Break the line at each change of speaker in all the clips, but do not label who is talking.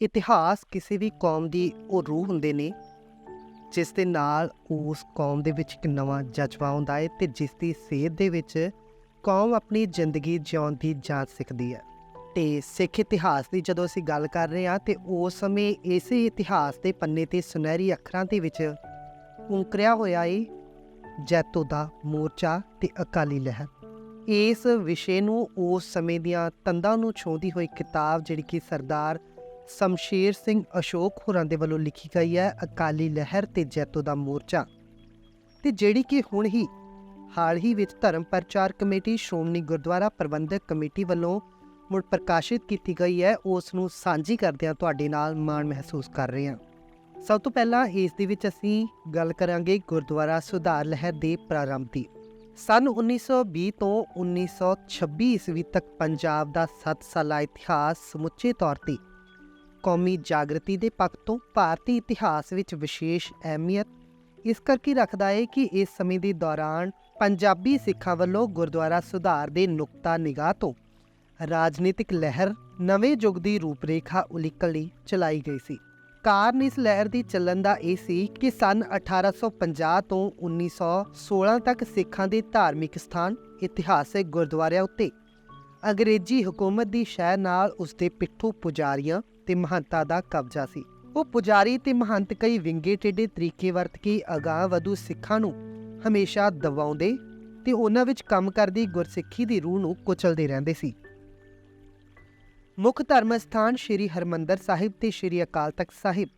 ਇਤਿਹਾਸ ਕਿਸੇ ਵੀ ਕੌਮ ਦੀ ਉਹ ਰੂਹ ਹੁੰਦੇ ਨੇ ਜਿਸ ਦੇ ਨਾਲ ਉਸ ਕੌਮ ਦੇ ਵਿੱਚ ਇੱਕ ਨਵਾਂ ਜਜ਼ਬਾ ਆਉਂਦਾ ਹੈ ਅਤੇ ਜਿਸ ਦੀ ਸੇਧ ਦੇ ਵਿੱਚ ਕੌਮ ਆਪਣੀ ਜ਼ਿੰਦਗੀ ਜਿਉਣ ਦੀ ਜਾਂਚ ਸਿੱਖਦੀ ਹੈ। ਅਤੇ ਸਿੱਖ ਇਤਿਹਾਸ ਦੀ ਜਦੋਂ ਅਸੀਂ ਗੱਲ ਕਰ ਰਹੇ ਹਾਂ ਤਾਂ ਉਸ ਸਮੇਂ ਇਸੇ ਇਤਿਹਾਸ ਦੇ ਪੰਨੇ 'ਤੇ ਸੁਨਹਿਰੀ ਅੱਖਰਾਂ ਦੇ ਵਿੱਚ ਉਕਰਿਆ ਹੋਇਆ ਏ ਜੈਤੋ ਦਾ ਮੋਰਚਾ ਅਤੇ ਅਕਾਲੀ ਲਹਿਰ। ਇਸ ਵਿਸ਼ੇ ਨੂੰ ਉਸ ਸਮੇਂ ਦੀਆਂ ਤੰਦਾਂ ਨੂੰ ਛੂਹਦੀ ਹੋਈ ਕਿਤਾਬ ਜਿਹੜੀ ਕਿ ਸਰਦਾਰ ਸ਼ਮਸ਼ੇਰ ਸਿੰਘ ਅਸ਼ੋਕ ਹੋਰਾਂ ਦੇ ਵੱਲੋਂ ਲਿਖੀ ਗਈ ਹੈ, ਅਕਾਲੀ ਲਹਿਰ ਤੇ ਜੈਤੋ ਦਾ ਮੋਰਚਾ, ਤੇ ਜਿਹੜੀ ਕਿ ਹੁਣ ਹੀ ਹਾਲ ਹੀ ਵਿੱਚ ਧਰਮ ਪ੍ਰਚਾਰ ਕਮੇਟੀ ਸ਼੍ਰੋਮਣੀ ਗੁਰਦੁਆਰਾ ਪ੍ਰਬੰਧਕ ਕਮੇਟੀ ਵੱਲੋਂ ਮੁੜ ਪ੍ਰਕਾਸ਼ਿਤ ਕੀਤੀ ਗਈ ਹੈ, ਉਸ ਨੂੰ ਸਾਂਝੀ ਕਰਦਿਆਂ ਤੁਹਾਡੇ ਨਾਲ ਮਾਣ ਮਹਿਸੂਸ ਕਰ ਰਹੇ ਹਾਂ। ਸਭ ਤੋਂ ਪਹਿਲਾਂ ਇਸ ਦੇ ਵਿੱਚ ਅਸੀਂ ਗੱਲ ਕਰਾਂਗੇ ਗੁਰਦੁਆਰਾ ਸੁਧਾਰ ਲਹਿਰ ਦੇ ਪ੍ਰਾਰੰਭ ਦੀ। ਸੰਨ 1920 ਤੋਂ 1926 ਈਸਵੀ ਤੱਕ ਪੰਜਾਬ ਦਾ 7 ਸਾਲਾ ਇਤਿਹਾਸ ਸਮੁੱਚੇ ਤੌਰ 'ਤੇ ਕੌਮੀ ਜਾਗਰਤੀ ਦੇ ਪੱਖ ਤੋਂ ਭਾਰਤੀ ਇਤਿਹਾਸ ਵਿੱਚ ਵਿਸ਼ੇਸ਼ ਅਹਿਮੀਅਤ ਇਸ ਕਰਕੇ ਰੱਖਦਾ ਹੈ ਕਿ ਇਸ ਸਮੇਂ ਦੇ ਦੌਰਾਨ ਪੰਜਾਬੀ ਸਿੱਖਾਂ ਵੱਲੋਂ ਗੁਰਦੁਆਰਾ ਸੁਧਾਰ ਦੇ ਨੁਕਤਾ ਨਿਗਾਹ ਤੋਂ ਰਾਜਨੀਤਿਕ ਲਹਿਰ ਨਵੇਂ ਯੁੱਗ ਦੀ ਰੂਪਰੇਖਾ ਉਲੀਕਣ ਲਈ ਚਲਾਈ ਗਈ ਸੀ। ਕਾਰਨ ਇਸ ਲਹਿਰ ਦੀ ਚੱਲਣ ਦਾ ਇਹ ਸੀ ਕਿ ਸੰਨ 1850 ਤੋਂ 1916 ਤੱਕ ਸਿੱਖਾਂ ਦੇ ਧਾਰਮਿਕ ਸਥਾਨ ਇਤਿਹਾਸਕ ਗੁਰਦੁਆਰਿਆਂ ਉੱਤੇ ਅੰਗਰੇਜ਼ੀ ਹਕੂਮਤ ਦੀ ਸ਼ਹਿ ਨਾਲ ਉਸਦੇ ਪਿੱਠੂ ਪੁਜਾਰੀਆਂ ਤੇ ਮਹੰਤਾਂ ਦਾ ਕਬਜ਼ਾ ਸੀ। ਉਹ ਪੁਜਾਰੀ ਤੇ ਮਹੰਤ ਕਈ ਵਿੰਗੇ ਟੇਢੇ ਤਰੀਕੇ ਵਰਤ ਕੇ ਅਗਾਂਹ ਵਧੂ ਸਿੱਖਾਂ ਨੂੰ ਹਮੇਸ਼ਾ ਦਬਾਉਂਦੇ ਤੇ ਉਹਨਾਂ ਵਿੱਚ ਕੰਮ ਕਰਦੀ ਗੁਰਸਿੱਖੀ ਦੀ ਰੂਹ ਨੂੰ ਕੁਚਲਦੇ ਰਹਿੰਦੇ ਸੀ। ਮੁੱਖ ਧਰਮ ਸਥਾਨ ਸ਼੍ਰੀ ਹਰਿਮੰਦਰ ਸਾਹਿਬ ਤੇ ਸ਼੍ਰੀ ਅਕਾਲ ਤਖਤ ਸਾਹਿਬ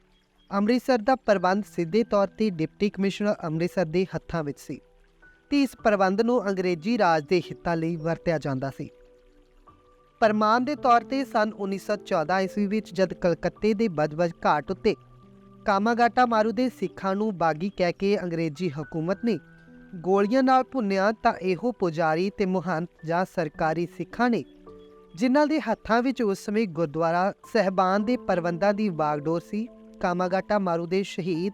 ਅੰਮ੍ਰਿਤਸਰ ਦਾ ਪ੍ਰਬੰਧ ਸਿੱਧੇ ਤੌਰ 'ਤੇ ਡਿਪਟੀ ਕਮਿਸ਼ਨਰ ਅੰਮ੍ਰਿਤਸਰ ਦੇ ਹੱਥਾਂ ਵਿੱਚ ਸੀ ਤੇ ਇਸ ਪ੍ਰਬੰਧ ਨੂੰ ਅੰਗਰੇਜ਼ੀ ਰਾਜ ਦੇ ਹਿੱਤਾਂ ਲਈ ਵਰਤਿਆ ਜਾਂਦਾ ਸੀ। ਪ੍ਰਮਾਣ ਦੇ ਤੌਰ 'ਤੇ ਸੰਨ 1914 ਈਸਵੀ ਵਿੱਚ ਜਦ ਕਲਕੱਤੇ ਦੇ ਬਜਬਜ ਘਾਟ ਉੱਤੇ ਕਾਮਾਗਾਟਾ ਮਾਰੂ ਦੇ ਸਿੱਖਾਂ ਨੂੰ ਬਾਗੀ ਕਹਿ ਕੇ ਅੰਗਰੇਜ਼ੀ ਹਕੂਮਤ ਨੇ ਗੋਲੀਆਂ ਨਾਲ ਭੁੰਨਿਆ ਤਾਂ ਇਹੋ ਪੁਜਾਰੀ ਤੇ ਮਹੰਤ ਜਾਂ ਸਰਕਾਰੀ ਸਿੱਖਾਂ ਨੇ ਜਿਨ੍ਹਾਂ ਦੇ ਹੱਥਾਂ ਵਿੱਚ ਉਸ ਸਮੇਂ ਗੁਰਦੁਆਰਾ ਸਹਿਬਾਨ ਦੇ ਪ੍ਰਬੰਧਾਂ ਦੀ ਵਾਗਡੋਰ ਸੀ, ਕਾਮਾਗਾਟਾ ਮਾਰੂ ਦੇ ਸ਼ਹੀਦ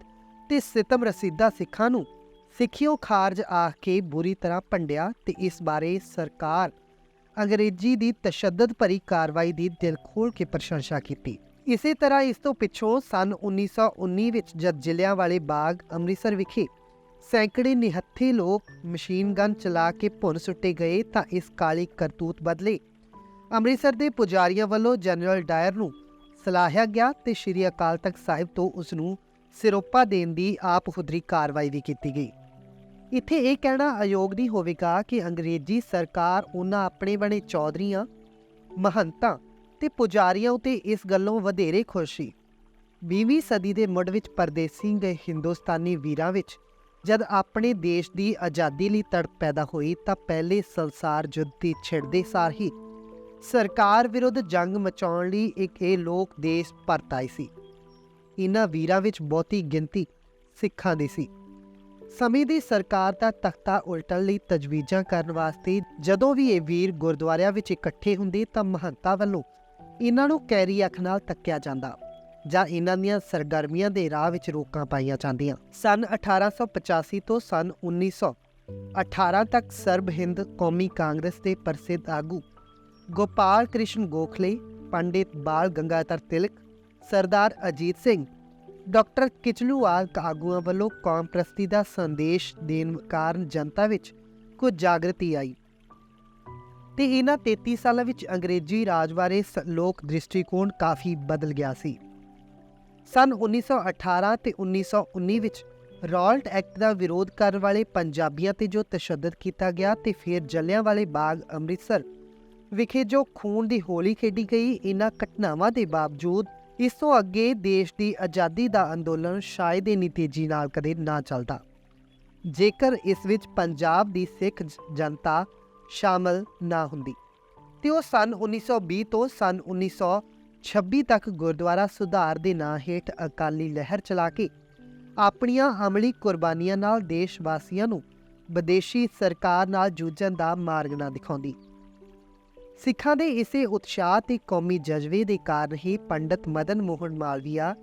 ਤੇ ਸਿਤਮ ਰਸੀਦਾ ਸਿੱਖਾਂ ਨੂੰ ਸਿੱਖਿਓ ਖਾਰਜ ਆਖ ਕੇ ਬੁਰੀ ਤਰ੍ਹਾਂ ਭੰਡਿਆ ਤੇ ਇਸ ਬਾਰੇ ਸਰਕਾਰ ਅੰਗਰੇਜ਼ੀ ਦੀ ਤਸ਼ੱਦਦ ਭਰੀ ਕਾਰਵਾਈ ਦੀ ਦਿਲ ਖੋਲ੍ਹ ਕੇ ਪ੍ਰਸ਼ੰਸਾ ਕੀਤੀ। ਇਸੇ ਤਰ੍ਹਾਂ ਇਸ ਤੋਂ ਪਿੱਛੋਂ ਸੰਨ 1919 ਵਿੱਚ ਜਦ ਜਲਿਆਂਵਾਲੇ ਬਾਗ ਅੰਮ੍ਰਿਤਸਰ ਵਿਖੇ ਸੈਂਕੜੇ ਨਿਹੱਥੇ ਲੋਕ ਮਸ਼ੀਨ ਗਨ ਚਲਾ ਕੇ ਭੁੰਨ ਸੁੱਟੇ ਗਏ ਤਾਂ ਇਸ ਕਾਲੀ ਕਰਤੂਤ ਬਦਲੇ ਅੰਮ੍ਰਿਤਸਰ ਦੇ ਪੁਜਾਰੀਆਂ ਵੱਲੋਂ ਜਨਰਲ ਡਾਇਰ ਨੂੰ ਸਲਾਹਿਆ ਗਿਆ ਤੇ ਸ਼੍ਰੀ ਅਕਾਲ ਤਖਤ ਸਾਹਿਬ ਤੋਂ ਉਸ ਨੂੰ ਸਿਰੋਪਾ ਦੇਣ ਦੀ ਆਪ ਹੁਦਰੀ ਕਾਰਵਾਈ ਵੀ ਕੀਤੀ ਗਈ। ਇੱਥੇ ਇਹ ਕਹਿਣਾ ਅਯੋਗ ਨਹੀਂ ਹੋਵੇਗਾ ਕਿ ਅੰਗਰੇਜ਼ੀ ਸਰਕਾਰ ਉਹਨਾਂ ਆਪਣੇ ਬਣੇ ਚੌਧਰੀਆਂ, ਮਹੰਤਾਂ ਤੇ ਪੁਜਾਰੀਆਂ ਉਤੇ ਇਸ ਗੱਲੋਂ ਵਧੇਰੇ ਖੁਸ਼ ਸੀ। 20ਵੀਂ ਸਦੀ ਦੇ ਮੁੱਢ ਵਿੱਚ ਪਰਦੇਸੀ ਗਏ ਹਿੰਦੁਸਤਾਨੀ ਵੀਰਾਂ ਵਿੱਚ ਜਦ ਆਪਣੇ ਦੇਸ਼ ਦੀ ਆਜ਼ਾਦੀ ਲਈ ਤੜਪ ਪੈਦਾ ਹੋਈ ਤਾਂ ਪਹਿਲੇ ਸੰਸਾਰ ਯੁੱਧ ਦੀ ਛਿੜਦੇ ਸਾਰ ਹੀ ਸਰਕਾਰ ਵਿਰੁੱਧ ਜੰਗ ਮਚਾਉਣ ਲਈ ਇਹ ਲੋਕ ਦੇਸ਼ ਪਰਤ ਆਏ ਸੀ। ਇਹਨਾਂ ਵੀਰਾਂ ਵਿੱਚ ਬਹੁਤੀ ਗਿਣਤੀ ਸਿੱਖਾਂ ਦੀ ਸੀ। ਸਮੇਂ ਦੀ ਸਰਕਾਰ ਦਾ ਤਖਤਾ ਉਲਟਣ ਲਈ ਤਜਵੀਜ਼ਾਂ ਕਰਨ ਵਾਸਤੇ ਜਦੋਂ ਵੀ ਇਹ ਵੀਰ ਗੁਰਦੁਆਰਿਆਂ ਵਿੱਚ ਇਕੱਠੇ ਹੁੰਦੇ ਤਾਂ ਮਹੰਤਾਂ ਵੱਲੋਂ ਇਹਨਾਂ ਨੂੰ ਕੈਰੀ ਅੱਖ ਨਾਲ ਤੱਕਿਆ ਜਾਂਦਾ ਜਾਂ ਇਹਨਾਂ ਦੀਆਂ ਸਰਗਰਮੀਆਂ ਦੇ ਰਾਹ ਵਿੱਚ ਰੋਕਾਂ ਪਾਈਆਂ ਜਾਂਦੀਆਂ। ਸੰਨ 1885 ਤੋਂ ਸੰਨ 1918 ਤੱਕ ਸਰਬ ਹਿੰਦ ਕੌਮੀ ਕਾਂਗਰਸ ਦੇ ਪ੍ਰਸਿੱਧ ਆਗੂ ਗੋਪਾਲ ਕ੍ਰਿਸ਼ਨ ਗੋਖਲੇ, ਪੰਡਿਤ ਬਾਲ ਗੰਗਾਧਰ ਤਿਲਕ, ਸਰਦਾਰ ਅਜੀਤ ਸਿੰਘ, ਡਾਕਟਰ ਕਿਚਲੂਵਾਲ ਆਗੂਆਂ ਵੱਲੋਂ ਕੌਮ ਪ੍ਰਸਤੀ ਦਾ ਸੰਦੇਸ਼ ਦੇਣ ਕਾਰਨ ਜਨਤਾ ਵਿੱਚ ਕੁਝ ਜਾਗਰਤੀ ਆਈ ਤੇ ਇਹਨਾਂ 33 ਸਾਲਾਂ ਵਿੱਚ ਅੰਗਰੇਜ਼ੀ ਰਾਜ ਬਾਰੇ ਲੋਕ ਦ੍ਰਿਸ਼ਟੀਕੋਣ ਕਾਫੀ ਬਦਲ ਗਿਆ ਸੀ। ਸੰਨ 1918 ਤੇ 1919 ਵਿੱਚ ਰੌਲਟ ਐਕਟ ਦਾ ਵਿਰੋਧ ਕਰਨ ਵਾਲੇ ਪੰਜਾਬੀਆਂ ਤੇ ਜੋ ਤਸ਼ੱਦਦ ਕੀਤਾ ਗਿਆ ਤੇ ਫਿਰ ਜਲਿਆਂਵਾਲੇ ਬਾਗ ਅੰਮ੍ਰਿਤਸਰ ਵਿਖੇ ਜੋ ਖੂਨ ਦੀ ਹੋਲੀ ਖੇਡੀ ਗਈ, ਇਹਨਾਂ ਘਟਨਾਵਾਂ ਦੇ ਬਾਵਜੂਦ ਇਸ ਤੋਂ ਅੱਗੇ ਦੇਸ਼ ਦੀ ਆਜ਼ਾਦੀ ਦਾ ਅੰਦੋਲਨ ਸ਼ਾਇਦ ਇੰਨੀ ਤੇਜ਼ੀ ਨਾਲ ਕਦੇ ਨਾ ਚੱਲਦਾ ਜੇਕਰ ਇਸ ਵਿੱਚ ਪੰਜਾਬ ਦੀ ਸਿੱਖ ਜਨਤਾ ਸ਼ਾਮਲ ਨਾ ਹੁੰਦੀ। ਤੇ ਉਹ ਸੰਨ 1920 ਤੋਂ ਸੰਨ 1926 ਤੱਕ ਗੁਰਦੁਆਰਾ ਸੁਧਾਰ ਦੇ ਨਾਂ ਹੇਠ ਅਕਾਲੀ ਲਹਿਰ ਚਲਾ ਕੇ ਆਪਣੀਆਂ ਅਮਲੀ ਕੁਰਬਾਨੀਆਂ ਨਾਲ ਦੇਸ਼ ਵਾਸੀਆਂ ਨੂੰ ਵਿਦੇਸ਼ੀ ਸਰਕਾਰ ਨਾਲ ਜੂਝਣ ਦਾ ਮਾਰਗ ਨਾ ਦਿਖਾਉਂਦੀ। ਸਿੱਖਾਂ ਦੇ ਇਸੇ ਉਤਸ਼ਾਹ ਤੇ ਕੌਮੀ ਜਜ਼ਬੇ ਦੇ ਕਾਰਨ ਹੀ ਪੰਡਿਤ ਮਦਨ ਮੋਹਨ ਮਾਲਵੀਆ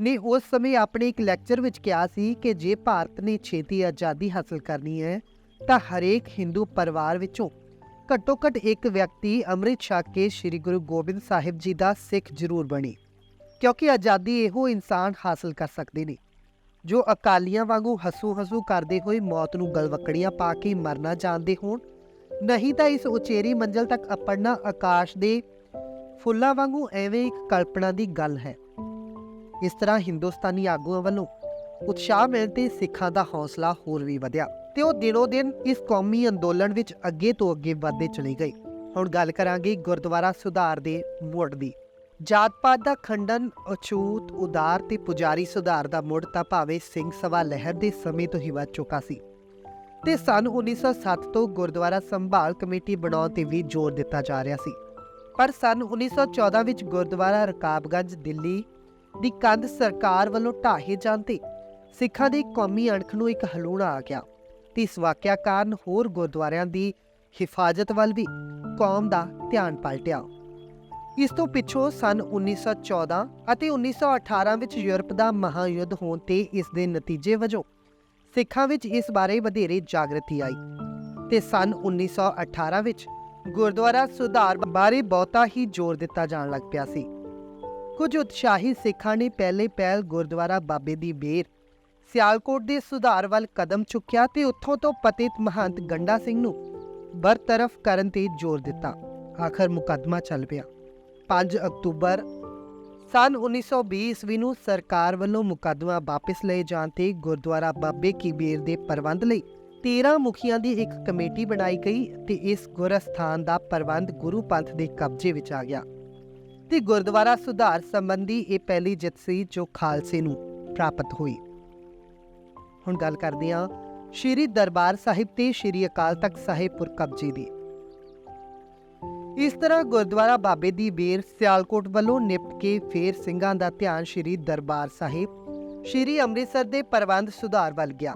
ਨੇ ਉਸ ਸਮੇਂ ਆਪਣੇ ਇੱਕ ਲੈਕਚਰ ਵਿੱਚ ਕਿਹਾ ਸੀ ਕਿ ਜੇ ਭਾਰਤ ਨੇ ਛੇਤੀ ਆਜ਼ਾਦੀ ਹਾਸਲ ਕਰਨੀ ਹੈ ਤਾਂ ਹਰੇਕ ਹਿੰਦੂ ਪਰਿਵਾਰ ਵਿੱਚੋਂ ਘੱਟੋ ਘੱਟ ਇੱਕ ਵਿਅਕਤੀ ਅੰਮ੍ਰਿਤ ਛਕ ਕੇ ਸ਼੍ਰੀ ਗੁਰੂ ਗੋਬਿੰਦ ਸਾਹਿਬ ਜੀ ਦਾ ਸਿੱਖ ਜ਼ਰੂਰ ਬਣੇ। क्योंकि आज़ादी इहो इंसान हासिल कर सकते ने जो अकालियां वांगू हसू हसू करते हुए मौत नूं गलवकड़ियां पा के मरना जानते होण, नहीं तो इस उचेरी मंजिल तक अपड़ना आकाश दे फुल्लां वांगू एवें एक कल्पना की गल है। इस तरह हिंदुस्तानी आगूआं वालों उत्साह मिलते सिखां दा हौसला होर भी वधिया ते वो दिनों दिन इस कौमी अंदोलन विच अगे तो अगे वधदे चले गए। हुण गल करांगे गुरुद्वारा सुधार दे मुड़ दी। जात पात दा खंडन, अछूत उदार ते पुजारी सुधार दा मुड़ तां भावें सिंह सभा लहर दे समय तो ही वध चुका सी ते सन 1907 तो गुरुद्वारा संभाल कमेटी बनाउण ते भी जोर दिता जा रहा सी। पर सन 1914 विच गुरुद्वारा रकाबगंज दिल्ली दी कंध सरकार वालों ढाहे जाण ते सिखां दी कौमी अणख नूं एक हलूणा आ गया ते इस वाकिया कारण होर गुरुद्वारियां दी हिफाजत वल भी कौम दा ध्यान पलटिया। इस तो पिछों सन 1914 ਅਤੇ 1918 ਵਿੱਚ यूरोप ਦਾ महायुद्ध होण ते इस दे नतीजे वजों सिखां विच इस बारे ਵਧੇਰੇ जागृति आई ते सन 1918 ਵਿੱਚ गुरुद्वारा सुधार बारे बहुता ही जोर दिता जाण लग पिया सी। कुछ उत्साही सिखां ने पहले पहल गुरुद्वारा बाबे दी बेर सियालकोट दे सुधार वल कदम चुक्या ते उत्थों तो पतित महंत गंडा सिंह नूं बरतरफ करन ते जोर दिता। आखिर मुकदमा चल पिया। 5 अक्तूबर सन 1920 ईस्वी नूं सरकार वालों मुकदमा वापस ले जाण ते गुरुद्वारा बाबे की बेर दे प्रबंध लई 13 मुखियां दी एक कमेटी बनाई गई ते इस गुरस्थान दा प्रबंध गुरु पंथ दे कब्जे विच आ गया ते गुरुद्वारा सुधार संबंधी ये पहली जित सी जो खालसे नूं प्राप्त हुई। हुण गल करदे हां श्री दरबार साहिब ते श्री अकाल तख्त साहिब पुर कब्जे दी। इस तरह गुरुद्वारा बाबे दी बेर सियालकोट वालों निपट के फिर सिंघां दा ध्यान श्री दरबार साहिब श्री अमृतसर दे प्रबंध सुधार वल गया।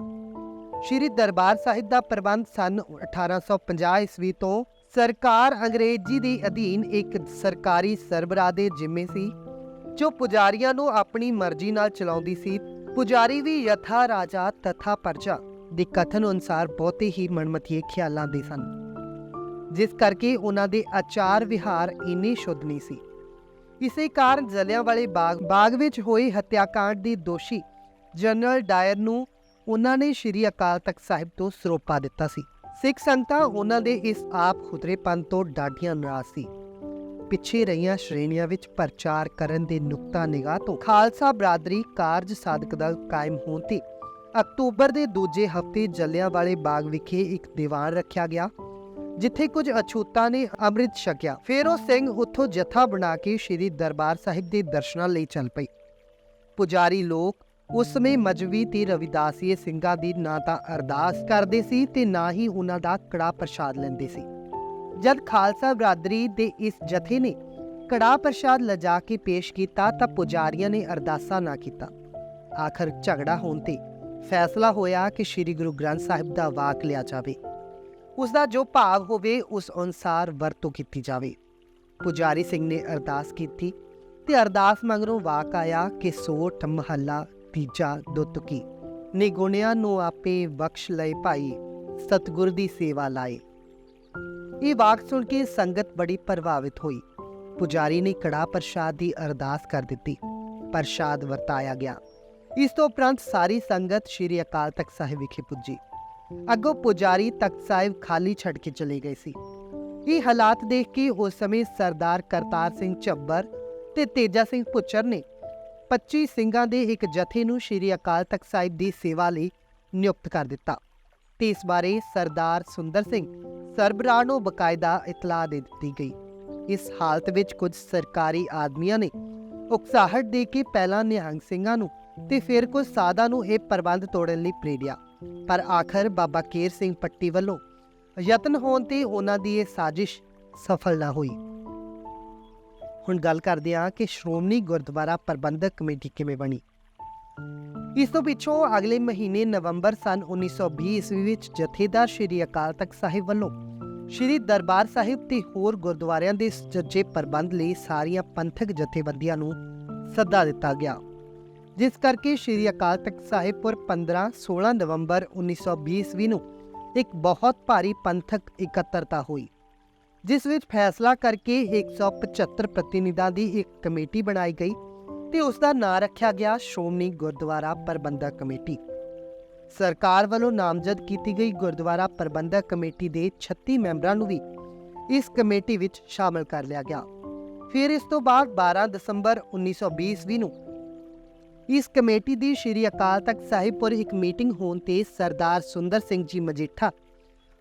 श्री दरबार साहिब दा प्रबंध सन 1850 ईस्वी तो सरकार अंग्रेजी दे अधीन एक सरकारी सरबराह दे जिम्मे सी जो पुजारियां नूं अपनी मर्जी नाल चलाउंदी सी। पुजारी भी यथा राजा तथा प्रजा दे कथन अनुसार बहुते ही मनमतीए ख्यालां दे सन, जिस करके उन्हां दे आचार विहार इन्ने शुद्ध नहीं सी। इसे कारण जलियांवाले बाग विच होए हत्याकांड दे दोषी जनरल डायर नूं उन्हां ने श्री अकाल तख्त साहिब तो सरोपा दिता सी। सिख संगतां उन्हां दे इस आप खुदरेपन तो डाढियां नाराज सी। पिछे रहियां श्रेणियां विच प्रचार करन दे नुक्ता निगाह तो खालसा बरादरी कारज साधक दल कायम होण ते अक्तूबर दे दूजे हफ्ते जलियांवाले बाग विखे एक दीवान रखिया गया जिथे कुछ अछूतां ने अमृत छकिया। फिर वो सिंह उत्थों जथा बना के श्री दरबार साहिब दे दर्शनां लई चल पई। पुजारी लोग उस समय मजहबी ते रविदासीय ਸਿੰਘਾਂ ਦੀ ना ਤਾਂ अरदास करते सी ते ना ही उन्हां दा कड़ा प्रसाद लैंदे सी। जद खालसा बरादरी दे इस जथे ने कड़ा प्रसाद लजा के पेश किया तां पुजारियां ने अरदासा ना किया। आखिर झगड़ा होण ते फैसला होया कि श्री गुरु ग्रंथ साहिब दा वाक लिया जावे, उसका जो भाव होवे उस अनुसार वरतों की जावे। पुजारी सिंह ने अरदास की ते अरदास मगरों वाक आया कि सोठ महला तीजा दुतकी निगुणिया नू आपे बख्श लए भाई सतगुर दी सेवा लाए। ये वाक सुन के संगत बड़ी प्रभावित हुई। पुजारी ने कड़ा प्रसाद की अरदास कर दी। प्रसाद वरताया गया। इस तो उपरंत सारी संगत श्री अकाल तख्त साहिब विखे पुजी। अगों पुजारी तख्त साहिब खाली छड़ के चले गए सी। ये हालात देख के उस समय सरदार करतार सिंह झब्बर ते तेजा सिंह पुचर ने 25 ਸਿੰਘਾਂ ਦੇ एक जथे ਨੂੰ श्री अकाल तख्त साहिब ਦੀ सेवा ਲਈ नियुक्त कर दिता ਤੇ इस बारे सरदार सुंदर सिंह सरबराह ਨੂੰ बकायदा इतला दे दी गई। इस हालत विच कुछ सरकारी आदमियों ने उकसाहट दे के पहला निहंग ਸਿੰਘਾਂ ਨੂੰ ਤੇ फिर कुछ साधा ਨੂੰ ਇਹ प्रबंध तोड़न ਲਈ प्रेरिया, पर आखिर बाबा केर सिंह पट्टी ਵੱਲੋਂ यत्न होण ते उन्हां दी ਇਹ साजिश सफल ना हुई। हुण गल करदे हां कि श्रोमणी गुरुद्वारा प्रबंधक कमेटी किवें बनी। इस तो पिछों अगले महीने नवंबर सन 1920 ईस्वी विच जथेदार श्री अकाल तख्त साहिब वल्लों श्री दरबार साहिब ते होर गुरुद्वारियां दे सज्जे प्रबंध लई सारियां पंथक जथेबंदियां नूं सद्दा दिता गया, जिस करके श्री अकाल तख्त साहिब पुर 15-16 नवंबर 1920 ईस्वी नूं एक बहुत भारी पंथक इकत्तरता हुई, जिस विच फैसला करके 175 प्रतिनिधियों की एक कमेटी बनाई गई ਤੇ ਉਸ ਦਾ ਨਾਂ ਰੱਖਿਆ ਗਿਆ ਸ਼੍ਰੋਮਣੀ ਗੁਰਦੁਆਰਾ ਪ੍ਰਬੰਧਕ ਕਮੇਟੀ। ਸਰਕਾਰ ਵੱਲੋਂ ਨਾਮਜ਼ਦ ਕੀਤੀ ਗਈ ਗੁਰਦੁਆਰਾ ਪ੍ਰਬੰਧਕ ਕਮੇਟੀ ਦੇ 36 ਮੈਂਬਰਾਂ ਨੂੰ ਵੀ ਇਸ ਕਮੇਟੀ ਵਿੱਚ ਸ਼ਾਮਲ ਕਰ ਲਿਆ ਗਿਆ। ਫਿਰ ਇਸ ਤੋਂ ਬਾਅਦ 12 ਦਸੰਬਰ 1920 ਈਸਵੀ ਨੂੰ ਇਸ ਕਮੇਟੀ ਦੀ ਸ਼੍ਰੀ ਅਕਾਲ ਤਖਤ ਸਾਹਿਬ ਪੁਰ ਇੱਕ ਮੀਟਿੰਗ ਹੋਣ ਤੇ ਸਰਦਾਰ ਸੁੰਦਰ ਸਿੰਘ ਜੀ ਮਜੀਠਾ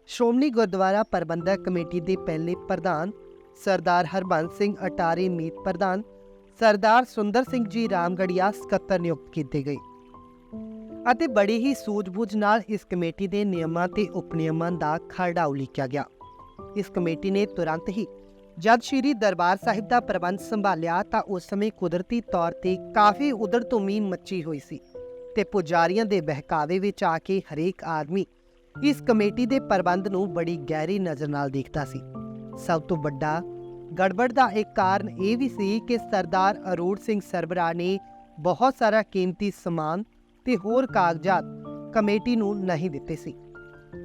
ਸ਼੍ਰੋਮਣੀ ਗੁਰਦੁਆਰਾ ਪ੍ਰਬੰਧਕ ਕਮੇਟੀ ਦੇ ਪਹਿਲੇ ਪ੍ਰਧਾਨ, ਸਰਦਾਰ ਹਰਬੰਸ ਸਿੰਘ ਅਟਾਰੀ ਮੀਤ ਪ੍ਰਧਾਨ, ਸਰਦਾਰ ਸੁੰਦਰ ਸਿੰਘ ਜੀ ਰਾਮਗੜੀਆ ਸਕੱਤਰ ਨਿਯੁਕਤ ਕੀਤੇ ਗਏ ਅਤੇ ਬੜੀ ਹੀ ਸੂਝ-ਬੂਝ ਨਾਲ ਇਸ ਕਮੇਟੀ ਦੇ ਨਿਯਮਾਂ ਤੇ ਉਪਨਿਯਮਾਂ ਦਾ ਖਰੜਾ ਉਲੀਕਿਆ ਗਿਆ। ਇਸ ਕਮੇਟੀ ਨੇ ਤੁਰੰਤ ਹੀ ਜਦ ਸ਼੍ਰੀ ਦਰਬਾਰ ਸਾਹਿਬ ਦਾ ਪ੍ਰਬੰਧ ਸੰਭਾਲਿਆ ਤਾਂ ਉਸ ਸਮੇਂ ਕੁਦਰਤੀ ਤੌਰ ਤੇ ਕਾਫੀ ਉਧੜ-ਧੁਮੀ ਮੱਚੀ ਹੋਈ ਸੀ ਤੇ ਪੁਜਾਰੀਆਂ ਦੇ ਬਹਿਕਾਵੇ ਵਿੱਚ ਆ ਕੇ ਹਰੇਕ ਆਦਮੀ ਇਸ ਕਮੇਟੀ ਦੇ ਪ੍ਰਬੰਧ ਨੂੰ ਬੜੀ ਗਹਿਰੀ ਨਜ਼ਰ ਨਾਲ ਦੇਖਦਾ ਸੀ। ਸਭ ਤੋਂ ਵੱਡਾ ਗੜਬੜ ਦਾ ਇੱਕ ਕਾਰਨ ਇਹ ਵੀ ਸੀ ਕਿ ਸਰਦਾਰ ਅਰੂੜ ਸਿੰਘ ਸਰਬਰਾਹ ਨੇ ਬਹੁਤ ਸਾਰਾ ਕੀਮਤੀ ਸਮਾਨ ਤੇ ਹੋਰ ਕਾਗਜ਼ਾਤ ਕਮੇਟੀ ਨੂੰ ਨਹੀਂ ਦਿੱਤੇ ਸੀ,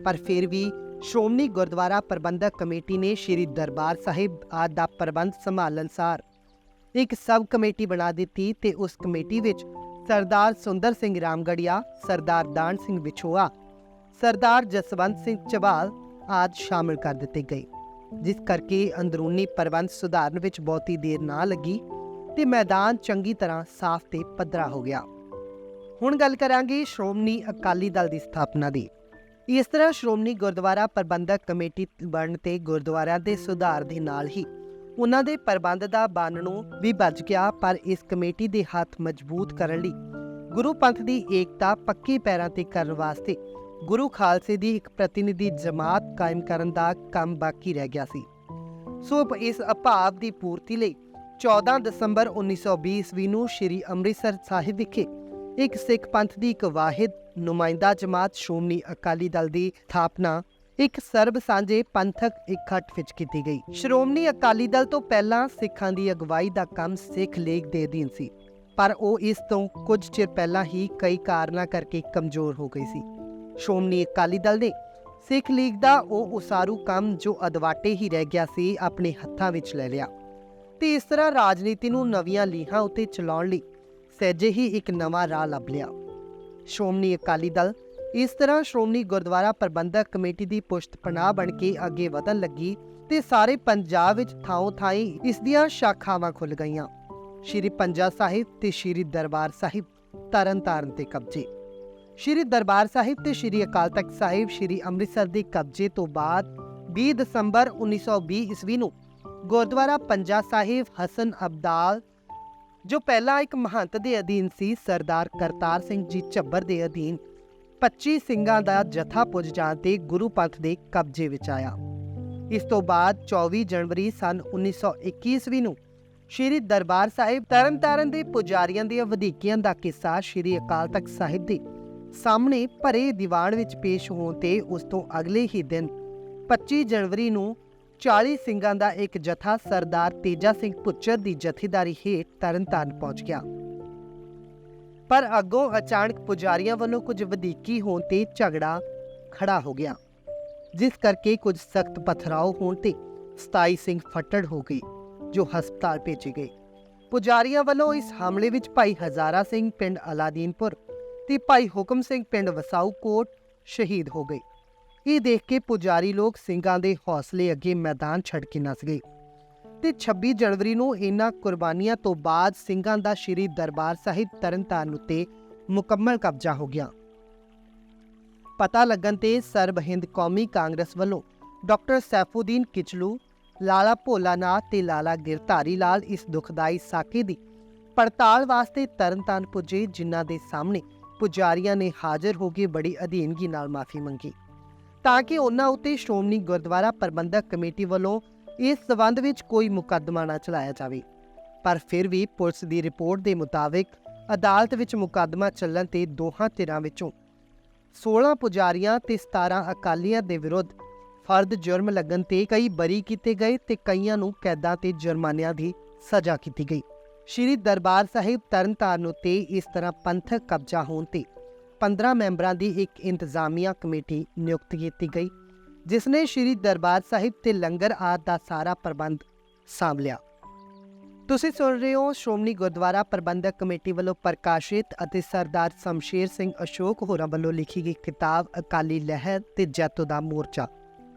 ਪਰ ਫਿਰ ਵੀ ਸ਼੍ਰੋਮਣੀ ਗੁਰਦੁਆਰਾ ਪ੍ਰਬੰਧਕ ਕਮੇਟੀ ਨੇ ਸ਼੍ਰੀ ਦਰਬਾਰ ਸਾਹਿਬ ਆਦਿ ਦਾ ਪ੍ਰਬੰਧ ਸੰਭਾਲਣ ਸਾਰ ਇੱਕ ਸਬ ਕਮੇਟੀ ਬਣਾ ਦਿੱਤੀ ਤੇ ਉਸ ਕਮੇਟੀ ਵਿੱਚ ਸਰਦਾਰ ਸੁੰਦਰ ਸਿੰਘ ਰਾਮਗੜੀਆ, ਸਰਦਾਰ ਦਾਨ ਸਿੰਘ ਵਿਛੋਆ, ਸਰਦਾਰ ਜਸਵੰਤ ਸਿੰਘ ਝਬਾਲ ਆਦਿ ਸ਼ਾਮਲ ਕਰ ਦਿੱਤੇ ਗਏ, ਜਿਸ ਕਰਕੇ ਅੰਦਰੂਨੀ ਪ੍ਰਬੰਧ ਸੁਧਾਰਨ ਵਿੱਚ ਬਹੁਤੀ ਦੇਰ ਨਾ ਲੱਗੀ ਤੇ ਮੈਦਾਨ ਚੰਗੀ ਤਰ੍ਹਾਂ ਸਾਫ਼ ਤੇ ਪੱਧਰਾ ਹੋ ਗਿਆ। ਹੁਣ ਗੱਲ ਕਰਾਂਗੇ ਸ਼੍ਰੋਮਣੀ ਅਕਾਲੀ ਦਲ ਦੀ ਸਥਾਪਨਾ ਦੀ। ਇਸ ਤਰ੍ਹਾਂ ਸ਼੍ਰੋਮਣੀ ਗੁਰਦੁਆਰਾ ਪ੍ਰਬੰਧਕ ਕਮੇਟੀ ਬਣਨ ਤੇ ਗੁਰਦੁਆਰਿਆਂ ਦੇ ਸੁਧਾਰ ਦੇ ਨਾਲ ਹੀ ਉਹਨਾਂ ਦੇ ਪ੍ਰਬੰਧ ਦਾ ਬਾਨਣੋਂ ਵੀ ਬਚ ਗਿਆ, ਪਰ ਇਸ ਕਮੇਟੀ ਦੇ ਹੱਥ ਮਜ਼ਬੂਤ ਕਰਨ ਲਈ ਗੁਰੂ ਪੰਥ ਦੀ ਏਕਤਾ ਪੱਕੇ ਪੈਰਾਂ ਤੇ ਕਰਨ ਵਾਸਤੇ ਗੁਰੂ ਖਾਲਸੇ ਦੀ ਇੱਕ ਪ੍ਰਤੀਨਿਧੀ ਜਮਾਤ ਕਾਇਮ ਕਰਨ ਦਾ ਕੰਮ ਬਾਕੀ ਰਹਿ ਗਿਆ ਸੀ। ਸੋ ਇਸ ਅਭਾਵ ਦੀ ਪੂਰਤੀ ਲਈ 14 ਦਸੰਬਰ 1920 ਈਸਵੀ ਨੂੰ ਸ਼੍ਰੀ ਅੰਮ੍ਰਿਤਸਰ ਸਾਹਿਬ ਵਿਖੇ ਇੱਕ ਸਿੱਖ ਪੰਥ ਦੀ ਇੱਕ ਵਾਹਿਦ ਨੁਮਾਇੰਦਾ ਜਮਾਤ ਸ਼੍ਰੋਮਣੀ ਅਕਾਲੀ ਦਲ ਦੀ ਸਥਾਪਨਾ ਇੱਕ ਸਰਬ ਸਾਂਝੇ ਪੰਥਕ ਇਕੱਠ ਵਿੱਚ ਕੀਤੀ ਗਈ। ਸ਼੍ਰੋਮਣੀ ਅਕਾਲੀ ਦਲ ਤੋਂ ਪਹਿਲਾਂ ਸਿੱਖਾਂ ਦੀ ਅਗਵਾਈ ਦਾ ਕੰਮ ਸਿੱਖ ਲੀਗ ਦੇ ਅਧੀਨ ਸੀ, ਪਰ ਉਹ ਇਸ ਤੋਂ ਕੁਝ ਚਿਰ ਪਹਿਲਾਂ ਹੀ ਕਈ ਕਾਰਨਾਂ ਕਰਕੇ ਕਮਜ਼ੋਰ ਹੋ ਗਈ ਸੀ। ਸ਼੍ਰੋਮਣੀ ਅਕਾਲੀ ਦਲ ਨੇ ਸਿੱਖ ਲੀਗ ਦਾ ਉਹ ਉਸਾਰੂ ਕੰਮ ਜੋ ਅਦਵਾਟੇ ਹੀ ਰਹਿ ਗਿਆ ਸੀ ਆਪਣੇ ਹੱਥਾਂ ਵਿੱਚ ਲੈ ਲਿਆ ਤੇ ਇਸ ਤਰ੍ਹਾਂ ਰਾਜਨੀਤੀ ਨੂੰ ਨਵੀਆਂ ਲੀਹਾਂ ਉੱਤੇ ਚਲਾਉਣ ਲਈ ਸਹਿਜੇ ਹੀ ਇੱਕ ਨਵਾਂ ਰਾਹ ਲੱਭ ਲਿਆ। ਸ਼੍ਰੋਮਣੀ ਅਕਾਲੀ ਦਲ ਇਸ ਤਰ੍ਹਾਂ ਸ਼੍ਰੋਮਣੀ ਗੁਰਦੁਆਰਾ ਪ੍ਰਬੰਧਕ ਕਮੇਟੀ ਦੀ ਪੁਸ਼ਤ ਪਨਾਹ ਬਣ ਕੇ ਅੱਗੇ ਵਧਣ ਲੱਗੀ ਤੇ ਸਾਰੇ ਪੰਜਾਬ ਵਿੱਚ ਥਾਂ-ਥਾਈਂ ਇਸ ਦੀਆਂ ਸ਼ਾਖਾਵਾਂ ਖੁੱਲ੍ਹ ਗਈਆਂ। ਸ਼੍ਰੀ ਪੰਜਾ ਸਾਹਿਬ ਤੇ ਸ਼੍ਰੀ ਦਰਬਾਰ ਸਾਹਿਬ ਤਰਨਤਾਰਨ ਤੇ ਕਬਜ਼ੇ। ਸ਼੍ਰੀ ਦਰਬਾਰ ਸਾਹਿਬ ਤੇ ਸ਼੍ਰੀ ਅਕਾਲ ਤਖਤ ਸਾਹਿਬ ਸ਼੍ਰੀ ਅੰਮ੍ਰਿਤਸਰ ਦੇ ਕਬਜ਼ੇ ਤੋਂ ਬਾਅਦ 20 ਦਸੰਬਰ 1920 ਈਸਵੀ ਨੂੰ ਗੁਰਦੁਆਰਾ ਪੰਜਾ ਸਾਹਿਬ ਹਸਨ ਅਬਦਾਲ, ਜੋ ਪਹਿਲਾਂ ਇੱਕ ਮਹੰਤ ਦੇ ਅਧੀਨ ਸੀ, ਸਰਦਾਰ ਕਰਤਾਰ ਸਿੰਘ ਜੀ ਝੱਬਰ ਦੇ ਅਧੀਨ 25 ਸਿੰਘਾਂ ਦਾ ਜਥਾ ਪੁੱਜ ਜਾਣ ਤੇ ਗੁਰੂ ਪੰਥ ਦੇ ਕਬਜ਼ੇ ਵਿੱਚ ਆਇਆ। ਇਸ ਤੋਂ ਬਾਅਦ 24 ਜਨਵਰੀ ਸਨ 1921 ਈਸਵੀ ਨੂੰ ਸ਼੍ਰੀ ਦਰਬਾਰ ਸਾਹਿਬ ਤਰਨਤਾਰਨ ਦੇ ਪੁਜਾਰੀਆਂ ਦੀਆਂ ਵਧੀਕੀਆਂ ਦਾ ਕਿੱਸਾ ਸ਼੍ਰੀ ਅਕਾਲ ਤਖਤ ਸਾਹਿਬ ਦੇ ਸਾਹਮਣੇ ਭਰੇ ਦੀਵਾਨ ਵਿੱਚ ਪੇਸ਼ ਹੋਣ ਤੇ ਉਸ ਤੋਂ ਅਗਲੇ ਹੀ ਦਿਨ 25 ਜਨਵਰੀ ਨੂੰ 40 ਸਿੰਘਾਂ ਦਾ ਇੱਕ ਜਥਾ ਸਰਦਾਰ ਤੇਜਾ ਸਿੰਘ ਪੁੱਚਰ ਦੀ ਜਥੇਦਾਰੀ ਹੇਠ ਤਰਨਤਾਰਨ ਪਹੁੰਚ ਗਿਆ। ਪਰ ਅੱਗੋਂ ਅਚਾਨਕ ਪੁਜਾਰੀਆਂ ਵੱਲੋਂ ਕੁਝ ਵਧੀਕੀ ਹੋਣ ਤੇ ਝਗੜਾ ਖੜਾ ਹੋ ਗਿਆ, ਜਿਸ ਕਰਕੇ ਕੁਝ ਸਖਤ ਪਥਰਾਓ ਹੋਣ ਤੇ 27 ਸਿੰਘ ਫੱਟੜ ਹੋ ਗਏ, ਜੋ ਹਸਪਤਾਲ ਭੇਜੇ ਗਏ। ਪੁਜਾਰੀਆਂ ਵੱਲੋਂ ਇਸ ਹਮਲੇ ਵਿੱਚ ਭਾਈ ਹਜ਼ਾਰਾ ਸਿੰਘ ਪਿੰਡ ਅਲਾਦੀਨਪੁਰ ਤੇ ਭਾਈ ਹੁਕਮ ਸਿੰਘ ਪਿੰਡ ਵਸਾਊ ਕੋਟ ਸ਼ਹੀਦ ਹੋ ਗਏ। ਇਹ ਦੇਖ ਕੇ ਪੁਜਾਰੀ ਲੋਕ ਸਿੰਘਾਂ ਦੇ ਹੌਸਲੇ ਅੱਗੇ ਮੈਦਾਨ ਛੱਡ ਕੇ ਨੱਸ ਗਏ ਤੇ 26 ਜਨਵਰੀ ਨੂੰ ਇਹਨਾਂ ਕੁਰਬਾਨੀਆਂ ਤੋਂ ਬਾਅਦ ਸਿੰਘਾਂ ਦਾ ਸ਼੍ਰੀ ਦਰਬਾਰ ਸਾਹਿਬ ਤਰਨਤਾਰਨ ਉੱਤੇ ਮੁਕੰਮਲ ਕਬਜ਼ਾ ਹੋ ਗਿਆ। ਪਤਾ ਲੱਗਣ ਤੇ ਸਰਬ ਹਿੰਦ ਕੌਮੀ ਕਾਂਗਰਸ ਵੱਲੋਂ ਡਾਕਟਰ ਸੈਫੂਦੀਨ ਕਿਚਲੂ, ਲਾਲਾ ਭੋਲਾਨਾਥ ਤੇ ਲਾਲਾ ਗਿਰਧਾਰੀ ਲਾਲ ਇਸ ਦੁਖਦਾਈ ਸਾਕੇ ਦੀ ਪੜਤਾਲ ਵਾਸਤੇ ਤਰਨਤਾਰਨ ਪੁੱਜੇ, ਜਿਨ੍ਹਾਂ ਦੇ ਸਾਹਮਣੇ ਪੁਜਾਰੀਆਂ ਨੇ ਹਾਜ਼ਰ ਹੋ ਕੇ ਬੜੀ ਅਧੀਨਗੀ ਨਾਲ ਮਾਫੀ ਮੰਗੀ ਤਾਂ ਕਿ ਉਹਨਾਂ ਉੱਤੇ ਸ਼੍ਰੋਮਣੀ ਗੁਰਦੁਆਰਾ ਪ੍ਰਬੰਧਕ ਕਮੇਟੀ ਵੱਲੋਂ ਇਸ ਸਬੰਧ ਵਿੱਚ ਕੋਈ ਮੁਕੱਦਮਾ ਨਾ ਚਲਾਇਆ ਜਾਵੇ। ਪਰ ਫਿਰ ਵੀ ਪੁਲਿਸ ਦੀ ਰਿਪੋਰਟ ਦੇ ਮੁਤਾਬਿਕ ਅਦਾਲਤ ਵਿੱਚ ਮੁਕੱਦਮਾ ਚੱਲਣ ਤੇ ਦੋਹਾਂ ਧਿਰਾਂ ਵਿੱਚੋਂ 16 ਪੁਜਾਰੀਆਂ ਤੇ 17 ਅਕਾਲੀਆਂ ਦੇ ਵਿਰੁੱਧ ਫਰਦ ਜੁਰਮ ਲੱਗਣ ਤੇ ਕਈ ਬਰੀ ਕੀਤੇ ਗਏ ਤੇ ਕਈਆਂ ਨੂੰ ਕੈਦਾਂ ਤੇ ਜੁਰਮਾਨਿਆਂ ਦੀ ਸਜ਼ਾ ਕੀਤੀ ਗਈ। ਸ਼੍ਰੀ ਦਰਬਾਰ ਸਾਹਿਬ ਤਰਨਤਾਰਨ ਉੱਤੇ ਇਸ ਤਰ੍ਹਾਂ ਪੰਥਕ ਕਬਜ਼ਾ ਹੋਣ ਤੇ 15 ਮੈਂਬਰਾਂ ਦੀ ਇੱਕ ਇੰਤਜ਼ਾਮੀਆ ਕਮੇਟੀ ਨਿਯੁਕਤ ਕੀਤੀ ਗਈ, ਜਿਸ ਨੇ ਸ਼੍ਰੀ ਦਰਬਾਰ ਸਾਹਿਬ ਤੇ ਲੰਗਰ ਆਦਿ ਦਾ ਸਾਰਾ ਪ੍ਰਬੰਧ ਸਾਂਭ ਲਿਆ। ਤੁਸੀਂ ਸੁਣ ਰਹੇ ਹੋ ਸ਼੍ਰੋਮਣੀ ਗੁਰਦੁਆਰਾ ਪ੍ਰਬੰਧਕ ਕਮੇਟੀ ਵੱਲੋਂ ਪ੍ਰਕਾਸ਼ਿਤ ਅਤੇ ਸਰਦਾਰ ਸ਼ਮਸ਼ੇਰ ਸਿੰਘ ਅਸ਼ੋਕ ਹੋਰਾਂ ਵੱਲੋਂ ਲਿਖੀ ਗਈ ਕਿਤਾਬ ਅਕਾਲੀ ਲਹਿਰ ਤੇ ਜੈਤੋ ਦਾ ਮੋਰਚਾ,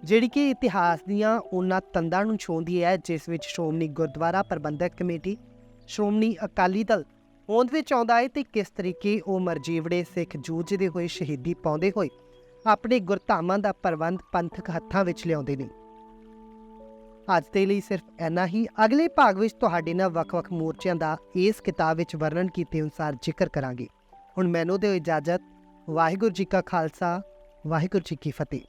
ਜਿਹੜੀ ਕਿ ਇਤਿਹਾਸ ਦੀਆਂ ਉਹਨਾਂ ਤੰਦਾਂ ਨੂੰ ਛੂਹਦੀ ਹੈ ਜਿਸ ਵਿੱਚ ਸ਼੍ਰੋਮਣੀ ਗੁਰਦੁਆਰਾ ਪ੍ਰਬੰਧਕ ਕਮੇਟੀ, ਸ਼੍ਰੋਮਣੀ ਅਕਾਲੀ ਦਲ ਹੋਂਦ ਵਿੱਚ ਆਉਂਦਾ ਹੈ ਤੇ ਕਿਸ ਤਰੀਕੇ ਉਹ ਮਰਜੀਵੜੇ ਸਿੱਖ ਜੂਝਦੇ ਹੋਏ ਸ਼ਹੀਦੀ ਪਾਉਂਦੇ ਹੋਏ ਆਪਣੇ ਗੁਰਧਾਮਾਂ ਦਾ ਪ੍ਰਬੰਧ ਪੰਥਕ ਹੱਥਾਂ ਵਿੱਚ ਲਿਆਉਂਦੇ ਨੇ। ਅੱਜ ਦੇ ਲਈ ਸਿਰਫ ਇੰਨਾ ਹੀ। ਅਗਲੇ ਭਾਗ ਵਿੱਚ ਤੁਹਾਡੇ ਨਾਲ ਵੱਖ-ਵੱਖ ਮੋਰਚਿਆਂ ਦਾ ਇਸ ਕਿਤਾਬ ਵਿੱਚ ਵਰਣਨ ਕੀਤੇ ਅਨੁਸਾਰ ਜ਼ਿਕਰ ਕਰਾਂਗੇ। ਹੁਣ ਮੈਨੂੰ ਦਿਓ ਇਜਾਜ਼ਤ। ਵਾਹਿਗੁਰੂ ਜੀ ਕਾ ਖਾਲਸਾ, ਵਾਹਿਗੁਰੂ ਜੀ ਕੀ ਫਤਿਹ।